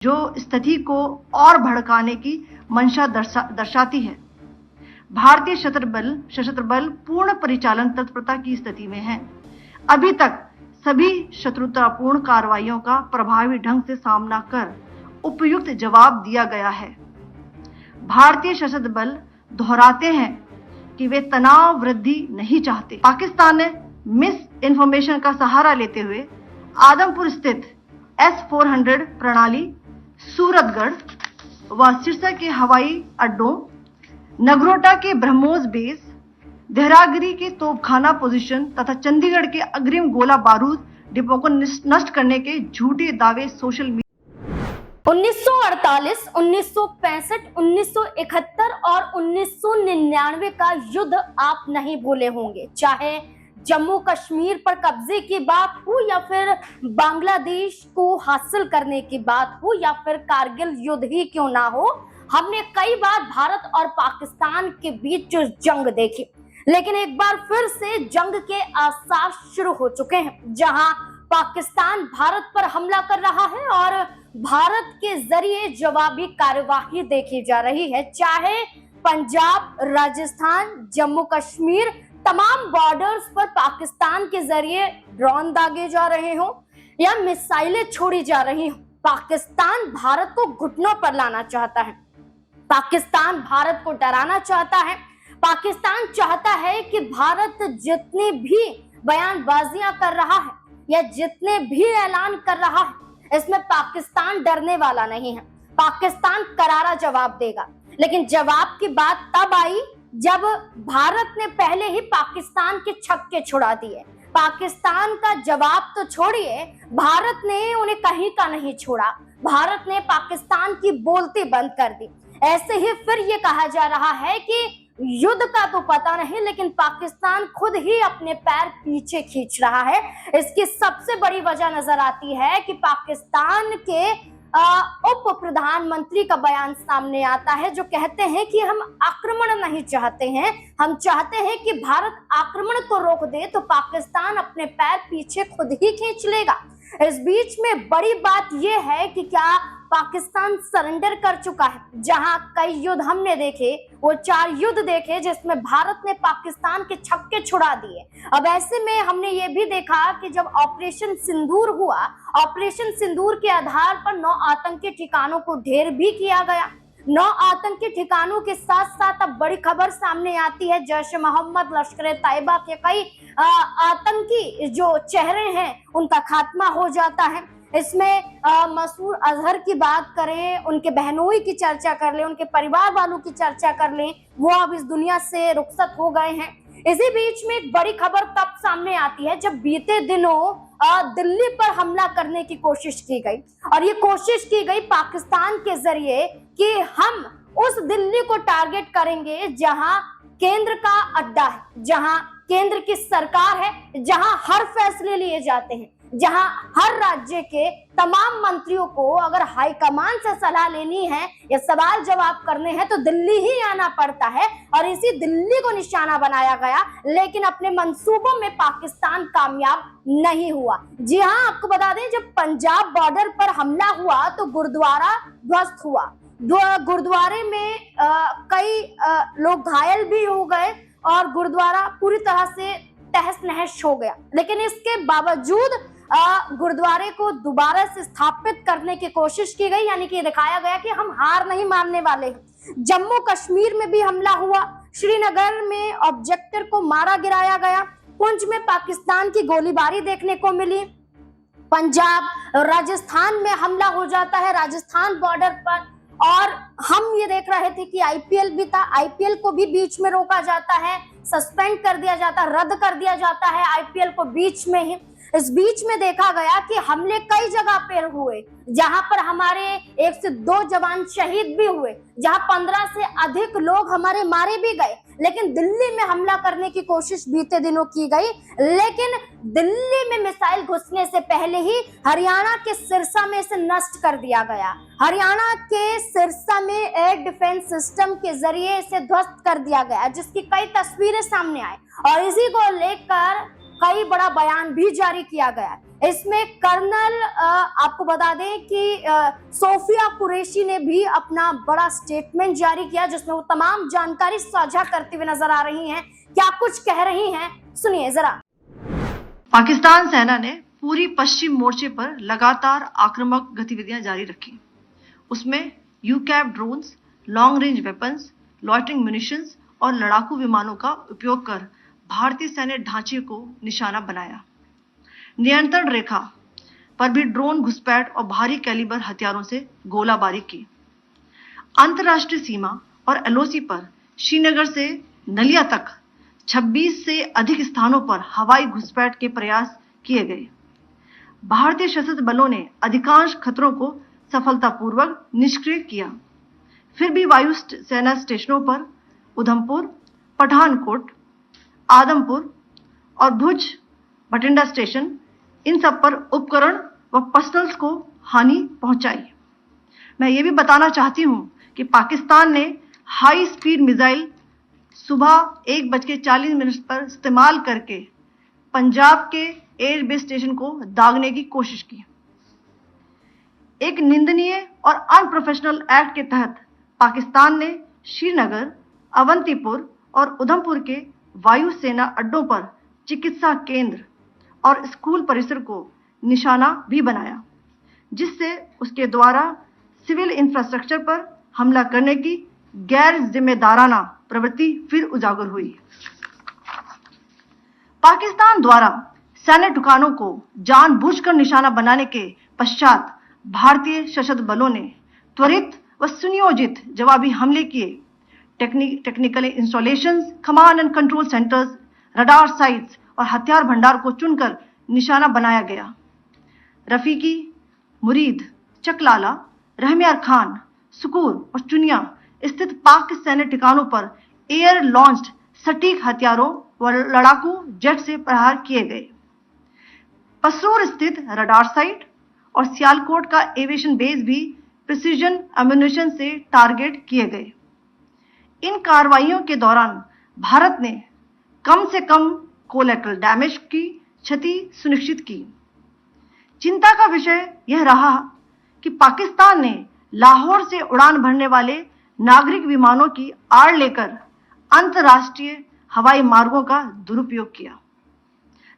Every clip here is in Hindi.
जो स्थिति को और भड़काने की मंशा दर्शाती है। भारतीय सशस्त्र बल पूर्ण परिचालन तत्परता की स्थिति में है। अभी तक सभी शत्रुतापूर्ण कार्रवाइयों का प्रभावी ढंग से सामना कर उपयुक्त जवाब दिया गया है। भारतीय सशस्त्र बल दोहराते हैं कि वे तनाव वृद्धि नहीं चाहते। पाकिस्तान ने मिस इन्फॉर्मेशन का सहारा लेते हुए आदमपुर स्थित S-400 प्रणाली, सूरतगढ़ व सिरसा के हवाई अड्डों, नगरोटा के ब्रह्मोस बेस, देहरागिरी के तोपखाना पोजीशन तथा चंडीगढ़ के अग्रिम गोला बारूद डिपो को नष्ट करने के झूठे दावे सोशल मीडिया 1948, 1965, 1971 और 1999 का युद्ध आप नहीं भूले होंगे। चाहे जम्मू कश्मीर पर कब्जे की बात हो या फिर बांग्लादेश को हासिल करने की बात हो या फिर कारगिल युद्ध ही क्यों ना हो, हमने कई बार भारत और पाकिस्तान के बीच जंग देखी। लेकिन एक बार फिर से जंग के आसार शुरू हो चुके हैं, जहां पाकिस्तान भारत पर हमला कर रहा है और भारत के जरिए जवाबी कार्यवाही देखी जा रही है। चाहे पंजाब, राजस्थान, जम्मू कश्मीर, तमाम बॉर्डर्स पर पाकिस्तान के जरिए ड्रोन दागे जा रहे हो या मिसाइलें छोड़ी जा रही हो, पाकिस्तान भारत को घुटनों पर लाना चाहता है। पाकिस्तान भारत को डराना चाहता है। पाकिस्तान चाहता है कि भारत जितनी भी बयानबाजियां कर रहा है या जितने भी ऐलान कर रहा है, इसमें पाकिस्तान डरने वाला नहीं है। पाकिस्तान करारा जवाब देगा। लेकिन जवाब की बात तब आई जब भारत ने पहले ही पाकिस्तान के छक्के छुड़ा दिए। पाकिस्तान का जवाब तो छोड़िए, भारत ने उन्हें कहीं का नहीं छोड़ा। भारत ने पाकिस्तान की बोलती बंद कर दी। ऐसे ही फिर ये कहा जा रहा है कि युद्ध का तो पता नहीं, लेकिन पाकिस्तान खुद ही अपने पैर पीछे खींच रहा है। इसकी सबसे बड़ी वजह नजर आती है कि पाकिस्तान के उप प्रधानमंत्री का बयान सामने आता है, जो कहते हैं कि हम आक्रमण नहीं चाहते हैं, हम चाहते हैं कि भारत आक्रमण को रोक दे तो पाकिस्तान अपने पैर पीछे खुद ही खींच लेगा। इस बीच में बड़ी बात यह है कि क्या पाकिस्तान सरेंडर कर चुका है। जहां कई युद्ध हमने देखे, वो 4 युद्ध देखे जिसमें भारत ने पाकिस्तान के छक्के छुड़ा दिए। अब ऐसे में हमने ये भी देखा कि जब ऑपरेशन सिंदूर हुआ, ऑपरेशन सिंदूर के आधार पर 9 आतंकी ठिकानों को ढेर भी किया गया। 9 आतंकी ठिकानों के साथ साथ अब बड़ी खबर सामने आती है, जैश ए मोहम्मद, लश्कर तैयबा के कई आतंकी जो चेहरे हैं उनका खात्मा हो जाता है। इसमें मसूद अजहर की बात करें, उनके बहनोई की चर्चा कर लें, उनके परिवार वालों की चर्चा कर लें, वो अब इस दुनिया से रुखसत हो गए हैं। इसी बीच में एक बड़ी खबर तब सामने आती है जब बीते दिनों दिल्ली पर हमला करने की कोशिश की गई, और ये कोशिश की गई पाकिस्तान के जरिए कि हम उस दिल्ली को टारगेट करेंगे जहां केंद्र का अड्डा है, जहां केंद्र की सरकार है, जहां हर फैसले लिए जाते हैं, जहां हर राज्य के तमाम मंत्रियों को अगर हाईकमान से सलाह लेनी है या सवाल जवाब करने हैं तो दिल्ली ही आना पड़ता है, और इसी दिल्ली को निशाना बनाया गया। लेकिन अपने मंसूबों में पाकिस्तान कामयाब नहीं हुआ। जी हाँ, आपको बता दें, जब पंजाब बॉर्डर पर हमला हुआ तो गुरुद्वारा ध्वस्त हुआ। गुरुद्वारे में कई लोग घायल भी हो गए और गुरुद्वारा पूरी तरह से तहस नहस हो गया। लेकिन इसके बावजूद गुरुद्वारे को दोबारा से स्थापित करने की कोशिश की गई, यानी कि दिखाया गया कि हम हार नहीं मानने वाले हैं। जम्मू कश्मीर में भी हमला हुआ, श्रीनगर में ऑब्जेक्टर को मारा गिराया गया, पुंछ में पाकिस्तान की गोलीबारी देखने को मिली, पंजाब, राजस्थान में हमला हो जाता है, राजस्थान बॉर्डर पर। और हम ये देख रहे थे कि आईपीएल भी था, आईपीएल को भी बीच में रोका जाता है, सस्पेंड कर दिया जाता है, रद्द कर दिया जाता है आईपीएल को बीच में ही। इस बीच में देखा गया कि हमले कई जगह पर हुए, जहां पर हमारे 1 से 2 जवान शहीद भी हुए, जहां 15 से अधिक लोग हमारे मारे भी गए। लेकिन दिल्ली में हमला करने की कोशिश बीते दिनों की गई, लेकिन दिल्ली में मिसाइल घुसने से पहले ही हरियाणा के सिरसा में इसे नष्ट कर दिया गया। हरियाणा के सिरसा में एयर डिफेंस सिस्टम के जरिए इसे ध्वस्त कर दिया गया, जिसकी कई तस्वीरें सामने आए, और इसी को लेकर कई बड़ा बयान भी जारी किया गया। इसमें कर्नल आपको बता दें कि सोफिया कुरैशी ने भी अपना बड़ा स्टेटमेंट जारी किया, जिसमें वो तमाम जानकारी साझा करते हुए नजर आ रही हैं। क्या कुछ कह रही हैं, सुनिए जरा। पाकिस्तान सेना ने पूरी पश्चिम मोर्चे पर लगातार आक्रामक गतिविधियां जारी रखी। उसमें UCAV drones, long range weapons, loitering munitions और लड़ाकू विमानों का उपयोग कर भारतीय सैन्य ढांचे को निशाना बनाया। नियंत्रण रेखा पर भी ड्रोन घुसपैठ और भारी कैलिबर हथियारों से गोलाबारी की। अंतर्राष्ट्रीय सीमा और एलओसी पर श्रीनगर से नलिया तक 26 से अधिक स्थानों पर हवाई घुसपैठ के प्रयास किए गए। भारतीय सशस्त्र बलों ने अधिकांश खतरों को सफलतापूर्वक निष्क्रिय किया। फिर भी वायु सेना स्टेशनों पर उधमपुर, पठानकोट, आदमपुर और भुज बठिंडा स्टेशन, इन सब पर उपकरण व पर्सनल्स को हानि पहुंचाई। मैं ये भी बताना चाहती हूं कि पाकिस्तान ने हाई स्पीड मिसाइल सुबह 1:40 पर इस्तेमाल करके पंजाब के एयरबेस स्टेशन को दागने की कोशिश की। एक निंदनीय और अनप्रोफेशनल एक्ट के तहत पाकिस्तान ने श्रीनगर, अवंतीपुर और उधमपुर के वायु सेना अड्डों पर चिकित्सा केंद्र और स्कूल परिसर को निशाना भी बनाया, जिससे उसके द्वारा सिविल इंफ्रास्ट्रक्चर पर हमला करने की गैर जिम्मेदाराना प्रवृत्ति फिर उजागर हुई। पाकिस्तान द्वारा सैन्य ठिकानों को जानबूझकर निशाना बनाने के पश्चात भारतीय सशस्त्र बलों ने त्वरित व सुनियोजित जवाबी हमले किए। Technical installations, command and control centres, radar sites और हथियार भंडार को चुनकर निशाना बनाया गया। रफीकी, मुरीद, चकलाला, रहमियार खान, सुकूर और चुनिया स्थित पाक सैन्य ठिकानों पर एयर लॉन्च्ड सटीक हथियारों व लड़ाकू जेट से प्रहार किए गए। पसरूर स्थित रडार साइट और सियालकोट का एविएशन बेस भी प्रिसीजन एम्यूनिशन से टारगेट किए गए। इन कार्रवाइयों के दौरान भारत ने कम से कम कोलैटरल डैमेज की क्षति सुनिश्चित की। चिंता का विषय यह रहा कि पाकिस्तान ने लाहौर से उड़ान भरने वाले नागरिक विमानों की आड़ लेकर अंतर्राष्ट्रीय हवाई मार्गों का दुरुपयोग किया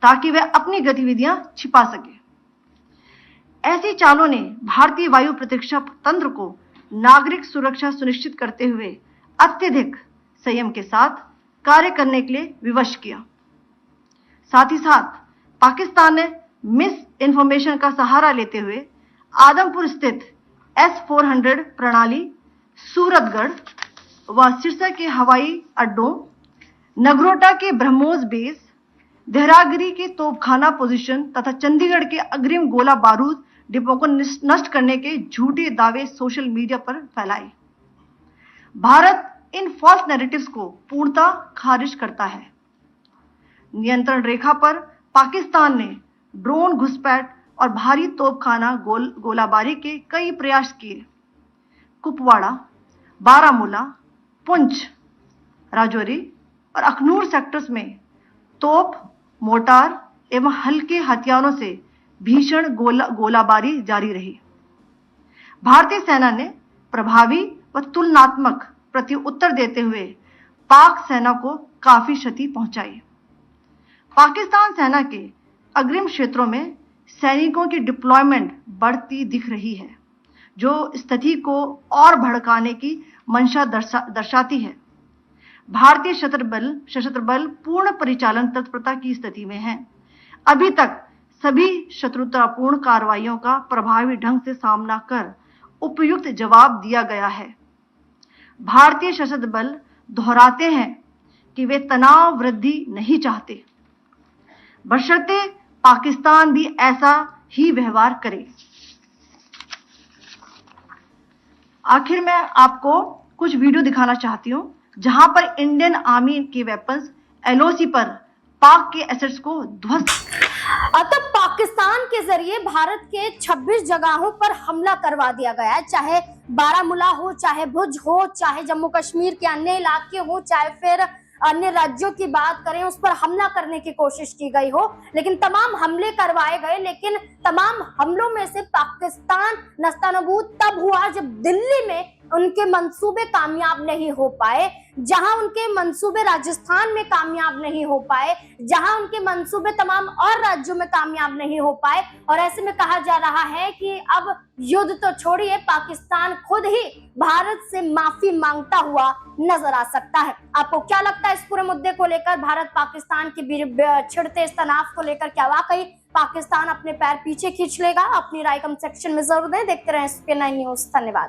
ताकि वह अपनी गतिविधियां छिपा सके। ऐसी चालों ने भारतीय वायु प्रतिरक्षा तंत्र को नागरिक सुरक्षा सुनिश्चित करते हुए अत्यधिक संयम के साथ कार्य करने के लिए विवश किया। साथ ही साथ पाकिस्तान ने मिस इंफॉर्मेशन का सहारा लेते हुए आदमपुर स्थित S-400 प्रणाली, सूरतगढ़ व सिरसा के हवाई अड्डों, नगरोटा के ब्रह्मोस बेस, देहरागिरी के तोपखाना पोजीशन तथा चंडीगढ़ के अग्रिम गोला बारूद डिपो को नष्ट करने के झूठे दावे सोशल मीडिया पर फैलाए। भारत इन फॉल्स नैरेटिव्स को पूर्णतः खारिज करता है। नियंत्रण रेखा पर पाकिस्तान ने ड्रोन घुसपैठ और भारी तोपखाना गोलाबारी के कई प्रयास किए। कुपवाड़ा, बारामूला, पुंछ, राजौरी और अखनूर सेक्टर्स में तोप, मोर्टार एवं हल्के हथियारों से भीषण गोलाबारी जारी रही। भारतीय सेना ने प्रभावी व तुलनात्मक प्रत्युत्तर देते हुए पाक सेना को काफी क्षति पहुंचाई। पाकिस्तान सेना के अग्रिम क्षेत्रों में सैनिकों की डिप्लॉयमेंट बढ़ती दिख रही है, जो स्थिति को और भड़काने की मंशा दर्शाती है। भारतीय सशस्त्र बल पूर्ण परिचालन तत्परता की स्थिति में है। अभी तक सभी शत्रुतापूर्ण कार्रवाइयों का प्रभावी ढंग से सामना कर उपयुक्त जवाब दिया गया है। भारतीय सशस्त्र बल दोहराते हैं कि वे तनाव वृद्धि नहीं चाहते, बशर्ते पाकिस्तान भी ऐसा ही व्यवहार करे। आखिर मैं आपको कुछ वीडियो दिखाना चाहती हूं जहां पर इंडियन आर्मी के वेपन्स एलओसी पर पाक के एसेट्स को ध्वस्त। अतः पाकिस्तान के जरिए भारत के 26 जगहों पर हमला करवा दिया गया है, चाहे बारामूला हो, चाहे भुज हो, चाहे जम्मू कश्मीर के अन्य इलाके हो, चाहे फिर अन्य राज्यों की बात करें, उस पर हमला करने की कोशिश की गई हो, लेकिन तमाम हमले करवाए गए, लेकिन तमाम हमलों में से पाकिस्तान नस्तानाबूद तब हुआ जब दिल्ली में उनके मंसूबे कामयाब नहीं हो पाए, जहां उनके मंसूबे राजस्थान में कामयाब नहीं हो पाए, जहां उनके मंसूबे तमाम और राज्यों में कामयाब नहीं हो पाए। और ऐसे में कहा जा रहा है कि अब युद्ध तो छोड़िए, पाकिस्तान खुद ही भारत से माफी मांगता हुआ नजर आ सकता है। आपको क्या लगता है इस पूरे मुद्दे को लेकर, भारत पाकिस्तान के छिड़ते इस तनाव को लेकर क्या वाकई पाकिस्तान अपने पैर पीछे खींच लेगा? अपनी राय कमेंट सेक्शन में जरूर दें। देखते रहें SPN9 न्यूज। धन्यवाद।